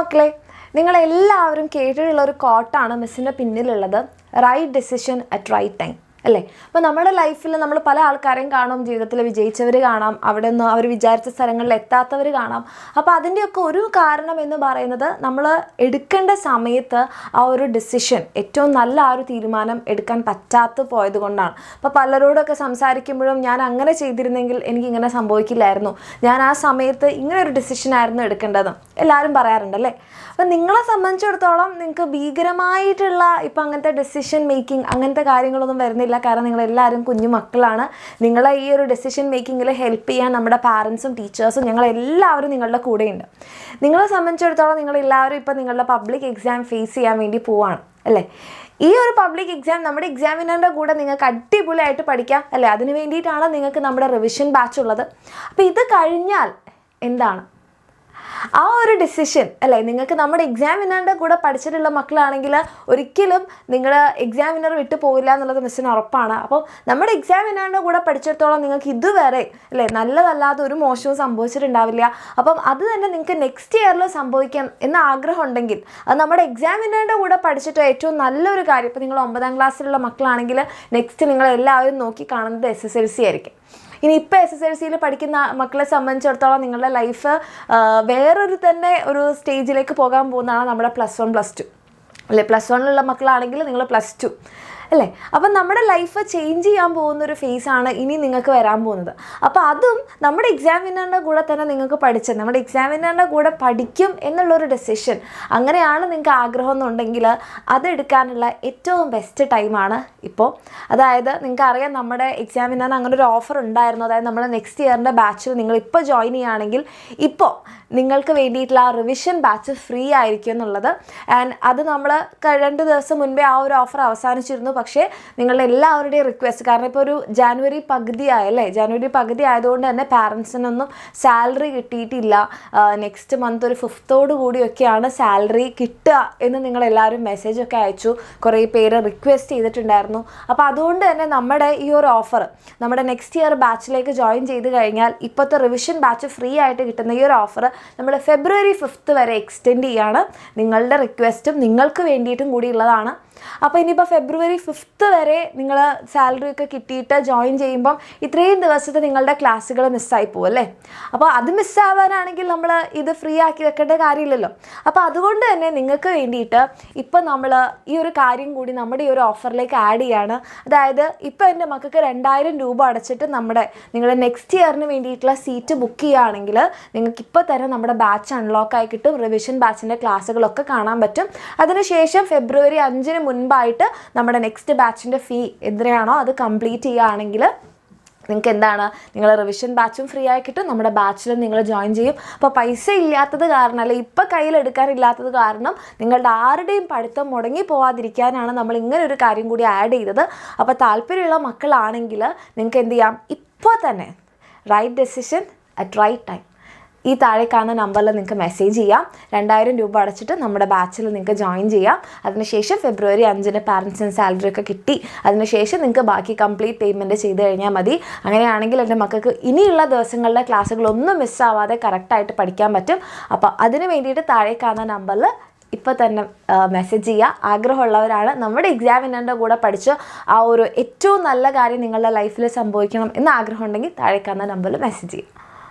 മക്കളെ, നിങ്ങളെല്ലാവരും കേട്ടിട്ടുള്ള ഒരു കോട്ടാണ് മിസ്സിൻ്റെ പിന്നിലുള്ളത്, right decision at right time അല്ലേ? അപ്പോൾ നമ്മുടെ ലൈഫിൽ നമ്മൾ പല ആൾക്കാരെയും കാണും, ജീവിതത്തിൽ വിജയിച്ചവർ കാണാം, അവിടെ നിന്ന് അവർ വിചാരിച്ച സ്ഥലങ്ങളിൽ എത്താത്തവർ കാണാം. അപ്പോൾ അതിൻ്റെയൊക്കെ ഒരു കാരണം എന്ന് പറയുന്നത് നമ്മൾ എടുക്കേണ്ട സമയത്ത് ആ ഒരു ഡിസിഷൻ, ഏറ്റവും നല്ല ആ ഒരു തീരുമാനം എടുക്കാൻ പറ്റാത്ത പോയത് കൊണ്ടാണ്. അപ്പോൾ പലരോടൊക്കെ സംസാരിക്കുമ്പോഴും ഞാൻ അങ്ങനെ ചെയ്തിരുന്നെങ്കിൽ എനിക്കിങ്ങനെ സംഭവിക്കില്ലായിരുന്നു, ഞാൻ ആ സമയത്ത് ഇങ്ങനെ ഒരു ഡിസിഷനായിരുന്നു എടുക്കേണ്ടത് എല്ലാവരും പറയാറുണ്ടല്ലേ. അപ്പം നിങ്ങളെ സംബന്ധിച്ചിടത്തോളം നിങ്ങൾക്ക് ഭീകരമായിട്ടുള്ള ഇപ്പം അങ്ങനത്തെ ഡെസിഷൻ മേക്കിംഗ് അങ്ങനത്തെ കാര്യങ്ങളൊന്നും വരുന്നില്ല. കാരണം നിങ്ങളെല്ലാവരും കുഞ്ഞു മക്കളാണ്. നിങ്ങളെ ഈ ഒരു ഡെസിഷൻ മേക്കിങ്ങിൽ ഹെൽപ്പ് ചെയ്യാൻ നമ്മുടെ പാരൻസും ടീച്ചേഴ്സും ഞങ്ങളെല്ലാവരും നിങ്ങളുടെ കൂടെയുണ്ട്. നിങ്ങളെ സംബന്ധിച്ചിടത്തോളം നിങ്ങളെല്ലാവരും ഇപ്പം നിങ്ങളുടെ പബ്ലിക് എക്സാം ഫേസ് ചെയ്യാൻ വേണ്ടി പോവാണ് അല്ലേ? ഈ ഒരു പബ്ലിക് എക്സാം നമ്മുടെ എക്സാമിനറിൻ്റെ കൂടെ നിങ്ങൾക്ക് അടിപൊളിയായിട്ട് പഠിക്കാം അല്ലേ? അതിന് വേണ്ടിയിട്ടാണ് നിങ്ങൾക്ക് നമ്മുടെ റിവിഷൻ ബാച്ച് ഉള്ളത്. അപ്പോൾ ഇത് കഴിഞ്ഞാൽ എന്താണ് ആ ഒരു ഡിസിഷൻ അല്ലേ? നിങ്ങൾക്ക് നമ്മുടെ എക്സാമിനറിൻ്റെ കൂടെ പഠിച്ചിട്ടുള്ള മക്കളാണെങ്കിൽ ഒരിക്കലും നിങ്ങൾ എക്സാമിനർ വിട്ടു പോകില്ല എന്നുള്ളത് മിസ്സിന് ഉറപ്പാണ്. അപ്പോൾ നമ്മുടെ എക്സാമിനറിൻ്റെ കൂടെ പഠിച്ചിടത്തോളം നിങ്ങൾക്ക് ഇതുവരെ അല്ലേ നല്ലതല്ലാതെ ഒരു മോശവും സംഭവിച്ചിട്ടുണ്ടാവില്ല. അപ്പം അത് തന്നെ നിങ്ങൾക്ക് നെക്സ്റ്റ് ഇയറിൽ സംഭവിക്കാം എന്ന ആഗ്രഹം ഉണ്ടെങ്കിൽ അത് നമ്മുടെ എക്സാമിനറിൻ്റെ കൂടെ പഠിച്ചിട്ട് ഏറ്റവും നല്ലൊരു കാര്യം. ഇപ്പോൾ നിങ്ങൾ 9ാം ക്ലാസ്സിലുള്ള മക്കളാണെങ്കിൽ നെക്സ്റ്റ് നിങ്ങളെല്ലാവരും നോക്കി കാണുന്നത് SSLC ആയിരിക്കും. ഇനി ഇപ്പോൾ SSLCയിൽ പഠിക്കുന്ന മക്കളെ സംബന്ധിച്ചിടത്തോളം നിങ്ങളുടെ ലൈഫ് വേറൊരു തന്നെ ഒരു സ്റ്റേജിലേക്ക് പോകാൻ പോകുന്നതാണ് നമ്മുടെ +1 +2 അല്ലേ? +1ലുള്ള മക്കളാണെങ്കിൽ നിങ്ങൾ +2 അല്ലേ? അപ്പം നമ്മുടെ ലൈഫ് ചേഞ്ച് ചെയ്യാൻ പോകുന്നൊരു ഫേസാണ് ഇനി നിങ്ങൾക്ക് വരാൻ പോകുന്നത്. അപ്പോൾ അതും നമ്മുടെ എക്സാമിനറിൻ്റെ കൂടെ തന്നെ നിങ്ങൾക്ക് പഠിച്ചത്, നമ്മുടെ എക്സാമിനറിൻ്റെ കൂടെ പഠിക്കും എന്നുള്ളൊരു ഡെസിഷൻ അങ്ങനെയാണ് നിങ്ങൾക്ക് ആഗ്രഹം എന്നുണ്ടെങ്കിൽ അതെടുക്കാനുള്ള ഏറ്റവും ബെസ്റ്റ് ടൈമാണ് ഇപ്പോൾ. അതായത് നിങ്ങൾക്ക് അറിയാം നമ്മുടെ എക്സാമിനറിന് അങ്ങനെ ഒരു ഓഫർ ഉണ്ടായിരുന്നു. അതായത് നമ്മൾ നെക്സ്റ്റ് ഇയറിൻ്റെ ബാച്ചിൽ നിങ്ങൾ ഇപ്പോൾ ജോയിൻ ചെയ്യുകയാണെങ്കിൽ ഇപ്പോൾ നിങ്ങൾക്ക് വേണ്ടിയിട്ടുള്ള ആ റിവിഷൻ ബാച്ച് ഫ്രീ ആയിരിക്കും എന്നുള്ളത്. ആൻഡ് അത് നമ്മൾ 2 ദിവസം മുൻപേ ആ ഒരു ഓഫർ അവസാനിച്ചിരുന്നു. പക്ഷേ നിങ്ങളുടെ എല്ലാവരുടെയും റിക്വസ്റ്റ്, കാരണം ഇപ്പോൾ ഒരു ജാനുവരി പകുതി ആയല്ലേ, ജാനുവരി പകുതി ആയതുകൊണ്ട് തന്നെ പാരൻസിനൊന്നും സാലറി കിട്ടിയിട്ടില്ല. നെക്സ്റ്റ് മന്ത് ഒരു 5th കൂടിയൊക്കെയാണ് സാലറി കിട്ടുക എന്ന് നിങ്ങളെല്ലാവരും മെസ്സേജൊക്കെ അയച്ചു, കുറേ പേര് റിക്വസ്റ്റ് ചെയ്തിട്ടുണ്ടായിരുന്നു. അപ്പോൾ അതുകൊണ്ട് തന്നെ നമ്മുടെ ഈ ഒരു ഓഫർ നമ്മുടെ നെക്സ്റ്റ് ഇയർ ബാച്ചിലേക്ക് ജോയിൻ ചെയ്ത് കഴിഞ്ഞാൽ ഇപ്പോഴത്തെ റിവിഷൻ ബാച്ച് ഫ്രീ ആയിട്ട് കിട്ടുന്ന ഈ ഒരു ഓഫർ നമ്മൾ ഫെബ്രുവരി 5th വരെ എക്സ്റ്റെൻഡ് ചെയ്യാണ്. നിങ്ങളുടെ റിക്വസ്റ്റും നിങ്ങൾക്ക് വേണ്ടിയിട്ടും കൂടി ഉള്ളതാണ്. അപ്പോൾ ഇനിയിപ്പോൾ ഫെബ്രുവരി 5th വരെ നിങ്ങൾ സാലറി ഒക്കെ കിട്ടിയിട്ട് ജോയിൻ ചെയ്യുമ്പം ഇത്രയും ദിവസത്തെ നിങ്ങളുടെ ക്ലാസ്സുകൾ മിസ്സായി പോകും അല്ലേ? അപ്പോൾ അത് മിസ്സാവാനാണെങ്കിൽ നമ്മൾ ഇത് ഫ്രീ ആക്കി വെക്കേണ്ട കാര്യമില്ലല്ലോ. അപ്പോൾ അതുകൊണ്ട് തന്നെ നിങ്ങൾക്ക് വേണ്ടിയിട്ട് ഇപ്പം നമ്മൾ ഈ ഒരു കാര്യം കൂടി നമ്മുടെ ഈ ഒരു ഓഫറിലേക്ക് ആഡ് ചെയ്യാണ്. അതായത് ഇപ്പോൾ എൻ്റെ മക്കൾക്ക് 2000 രൂപ അടച്ചിട്ട് നിങ്ങളുടെ നെക്സ്റ്റ് ഇയറിന് വേണ്ടിയിട്ടുള്ള സീറ്റ് ബുക്ക് ചെയ്യുകയാണെങ്കിൽ നിങ്ങൾക്ക് ഇപ്പോൾ തന്നെ നമ്മുടെ ബാച്ച് അൺലോക്ക് ആയി കിട്ടും. റിവിഷൻ ബാച്ചിൻ്റെ ക്ലാസ്സുകളൊക്കെ കാണാൻ പറ്റും. അതിനുശേഷം ഫെബ്രുവരി 5 മുൻപായിട്ട് നമ്മുടെ നെക്സ്റ്റ് ബാച്ചിൻ്റെ ഫീ എത്രയാണോ അത് കംപ്ലീറ്റ് ചെയ്യുകയാണെങ്കിൽ നിങ്ങൾക്ക് എന്താണ്, നിങ്ങൾ റിവിഷൻ ബാച്ചും ഫ്രീ ആയി കിട്ടും, നമ്മുടെ ബാച്ചിലും നിങ്ങൾ ജോയിൻ ചെയ്യും. അപ്പോൾ പൈസ ഇല്ലാത്തത് കാരണം അല്ലെങ്കിൽ ഇപ്പം കയ്യിലെടുക്കാനില്ലാത്തത് കാരണം നിങ്ങളുടെ ആരുടെയും പഠിത്തം മുടങ്ങി പോവാതിരിക്കാനാണ് നമ്മൾ ഇങ്ങനെ ഒരു കാര്യം കൂടി ആഡ് ചെയ്തത്. അപ്പോൾ താല്പര്യമുള്ള മക്കളാണെങ്കിൽ നിങ്ങൾക്ക് എന്ത് ചെയ്യാം, ഇപ്പോൾ തന്നെ right decision at right time ഈ താഴെ കാണുന്ന നമ്പറിൽ നിങ്ങൾക്ക് മെസ്സേജ് ചെയ്യാം. 2000 രൂപ അടച്ചിട്ട് നമ്മുടെ ബാച്ചിൽ നിങ്ങൾക്ക് ജോയിൻ ചെയ്യാം. അതിനുശേഷം ഫെബ്രുവരി 5 പാരൻസിന് സാലറി ഒക്കെ കിട്ടി. അതിനുശേഷം നിങ്ങൾക്ക് ബാക്കി കംപ്ലീറ്റ് പേയ്മെൻറ്റ് ചെയ്ത് കഴിഞ്ഞാൽ മതി. അങ്ങനെയാണെങ്കിൽ എൻ്റെ മക്കൾക്ക് ഇനിയുള്ള ദിവസങ്ങളിലെ ക്ലാസ്സുകളൊന്നും മിസ്സാവാതെ കറക്റ്റായിട്ട് പഠിക്കാൻ പറ്റും. അപ്പോൾ അതിന് വേണ്ടിയിട്ട് താഴെ കാണുന്ന നമ്പറിൽ ഇപ്പോൾ തന്നെ മെസ്സേജ് ചെയ്യുക. ആഗ്രഹമുള്ളവരാണ് നമ്മുടെ എക്സാമിനറിൻ്റെ കൂടെ പഠിച്ച് ആ ഒരു ഏറ്റവും നല്ല കാര്യം നിങ്ങളുടെ ലൈഫിൽ സംഭവിക്കണം എന്ന് ആഗ്രഹം ഉണ്ടെങ്കിൽ താഴെ കാണുന്ന നമ്പറിൽ മെസ്സേജ് ചെയ്യുക.